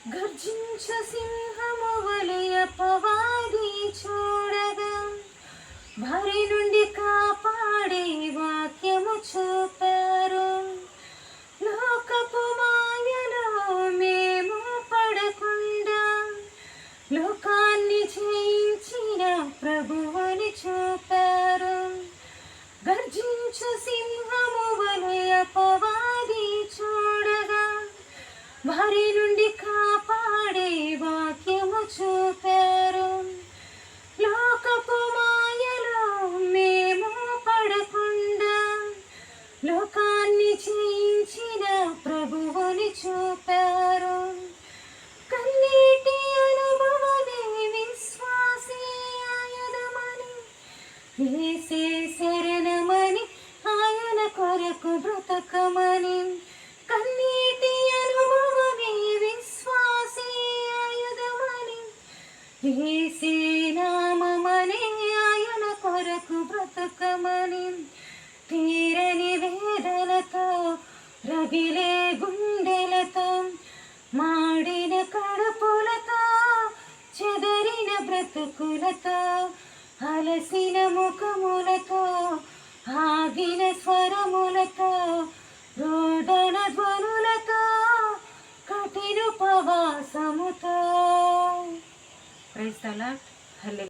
గర్జించు సింహము వలె అపవాది చూడగా భారీ నుండి కాపాడే వాక్యము చూపారు. లోకపు మాయలో మేము పడకుండా లోకాన్ని జయించిన ప్రభువుని చూపారు. గర్జించు సింహము వలె అపవాది చూడగా భారీ నుండి కాపాడే వాక్యము చూపారు. లోకపు మాయలో మేము పడకుండా లోకాన్ని జయించిన ప్రభువుని చూపారు. కన్నీటి అనుభవమే విశ్వాసీ ఆయుధమని, యేసే శరణమని, ఆయన కొరకు బ్రతకమని. కన్నీటి అనుభవమే విశ్వాసీ ఆయుధమని, యేసే నామమని, ఆయన కొరకు బ్రతకమని. తీరని వేదనతో రగిలే గుండెలతో మాడిన కడుపులతో చెదరిన బ్రతుకులతో అలసిన ముఖములతో ఆగిన స్వరములతో రోదన ధ్వనులతో కఠిన ఉపవాసముతో. Praise the lord. హల్లెలూయా.